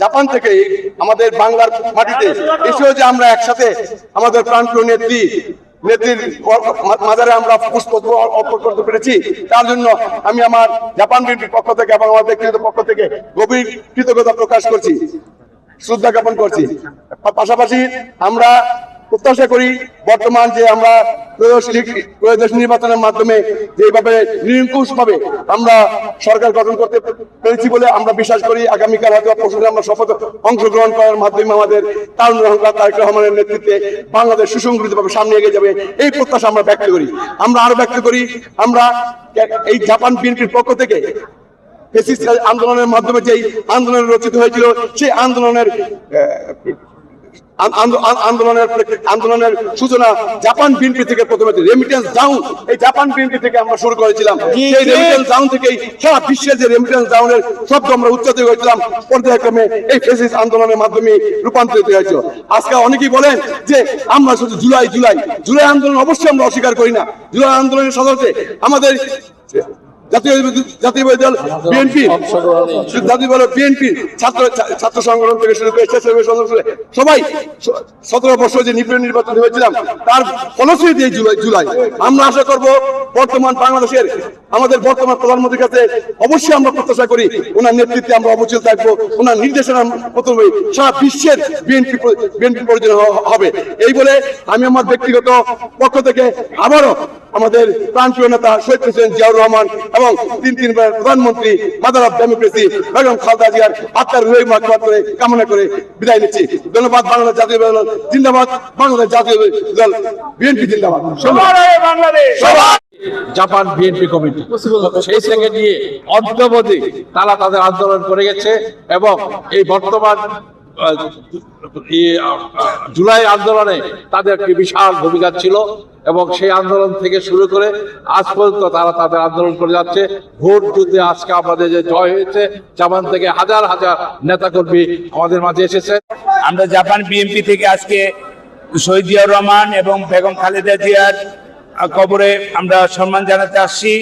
Japan থেকে আমাদের বাংলার মাটিতে এসেও যে আমরা একসাথে আমাদের প্রাণপ্রিয় নেত্রীর মাজারে আমরা পুষ্প অর্পণ করতে পেরেছি, তার জন্য আমি আমার জাপান বিএনপির পক্ষ থেকে এবং আমার ব্যক্তিগত পক্ষ থেকে গভীর কৃতজ্ঞতা প্রকাশ করছি, শ্রদ্ধা জ্ঞাপন করছি। পাশাপাশি আমরা প্রত্যাশা করি বর্তমান যে আমরা ত্রয়োদশ নির্বাচনের মাধ্যমে যেভাবে নিরঙ্কুশ ভাবে আমরা সরকার গঠন করতে পেরেছি বলে আমরা বিশ্বাস করি, আগামীকাল হয়তো পরশুদিন আমরা শপথ অংশগ্রহণ করার মাধ্যমে আমাদের তারেক রহমানের নেতৃত্বে বাংলাদেশ সুসংগঠিতভাবে সামনে এগিয়ে যাবে, এই প্রত্যাশা আমরা ব্যক্ত করি। আমরা আরো ব্যক্ত করি আমরা এই জাপান বিএনপির পক্ষ থেকে আন্দোলনের মাধ্যমে যে আন্দোলন রচিত হয়েছিল সেই আন্দোলনের সূচনা জাপান বিএনপি থেকে প্রথমে রেমিটেন্স ডাউন, এই জাপান বিএনপি থেকে আমরা শুরু করেছিলাম। সেই রেমিটেন্স ডাউন থেকেই সারা বিশ্বের যে রেমিটেন্স ডাউনের শব্দ আমরা উচ্চারিত হয়েছিলাম, পর্যায়ক্রমে এই ফেসিস আন্দোলনের মাধ্যমে রূপান্তরিত হয়েছিল। আজকে অনেকেই বলেন যে আমরা শুধু জুলাই আন্দোলন অবশ্যই আমরা অস্বীকার করি না। জুলাই আন্দোলনের সাথে আমাদের জাতীয় দল বিএনপি ছাত্র সংগঠন থেকে শুরু করে সবাই 17 বছর যে নির্বাচন হয়েছিলাম তার ফলশ্রুতি জুলাই। আমরা আশা করব বর্তমান বাংলাদেশের আমাদের বর্তমান প্রধানমন্ত্রীর কাছে অবশ্যই আমরা প্রত্যাশা করি ওনার নেতৃত্বে আমরা অবশ্যই থাকবো, ওনার নির্দেশনা প্রথমে সারা বিশ্বের বিএনপি পরিচালনা হবে। এই বলে আমি আমার ব্যক্তিগত পক্ষ থেকে আবারও আমাদের প্রাণপ্রিয় নেতা শহীদ প্রেসিডেন্ট জিয়াউর রহমান এবং তিনবার প্রধানমন্ত্রী mother of democracy Begum Khaleda জিয়ার আত্মার রুহ মাগফিরাত করে কামনা করে বিদায় নিচ্ছি। ধন্যবাদ। বাংলাদেশ জাতীয় দল জিন্দাবাদ, বাংলাদেশ জাতীয় দল বিএনপি জিন্দাবাদ। জাপান বিএনপি কমিটি সেই থেকে নিয়ে অদ্যাবধি তারা তাদের আন্দোলন করে গেছে এবং এই বর্তমান জুলাই আন্দোলনে তাদের একটি বিশাল ভূমিকা ছিল এবং সেই আন্দোলন থেকে শুরু করে আজ পর্যন্ত তারা তাদের আন্দোলন করে যাচ্ছে। ভোট যুদ্ধে আজকে আমাদের যে জয় হয়েছে, জাপান থেকে হাজার হাজার নেতাকর্মী আমাদের মাঝে এসেছে। আমরা জাপান বিএনপি থেকে আজকে শহীদ জিয়াউর রহমান এবং বেগম খালেদা জিয়ার কবরে আমরা সম্মান জানাতে আসছি।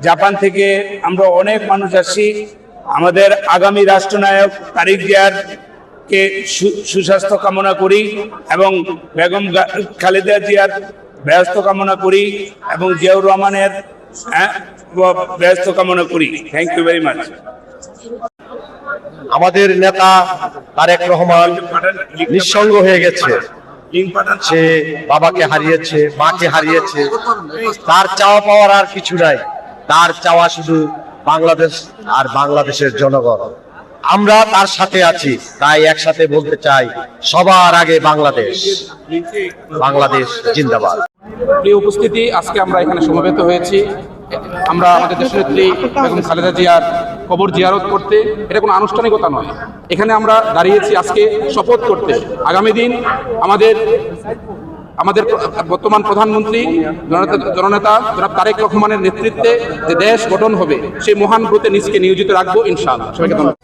জাপান থেকে আমরা অনেক মানুষ আসছি। আমাদের আগামী রাষ্ট্রনায়ক তারেক জিয়ার কে সুস্বাস্থ্য কামনা করি এবং বেগম খালেদা জিয়ার ব্যস্ত কামনা করি এবং জিয়াউর রহমানের ব্যস্ত কামনা করি। Thank you very much. আমাদের নেতা তারেক রহমান নিঃসঙ্গ হয়ে গেছে। সে বাবাকে হারিয়েছে, মাকে হারিয়েছে। তার চাওয়া পাওয়ার আর কিছু নাই, তার চাওয়া শুধু বাংলাদেশ আর বাংলাদেশের জনগণ। আমরা তার সাথে আছি, তাই একসাথে বলতে চাই সবার আগে বাংলাদেশ, বাংলাদেশ জিন্দাবাদ। প্রিয় উপস্থিতি, আজকে আমরা এখানে সমবেত হয়েছি আমরা আমাদের দেশনেত্রী বেগম খালেদা জিয়ার কবর জিয়ারত করতে। এটা কোনো আনুষ্ঠানিকতা নয়, এখানে আমরা দাঁড়িয়েছি আজকে শপথ করতে। আগামী দিন আমাদের বর্তমান প্রধানমন্ত্রী জননেতা জনাব তারেক রহমানের নেতৃত্বে যে দেশ গঠন হবে সেই মহান ব্রতে নিজকে নিয়োজিত রাখবো ইনশাআল্লাহ। সবাইকে ধন্যবাদ।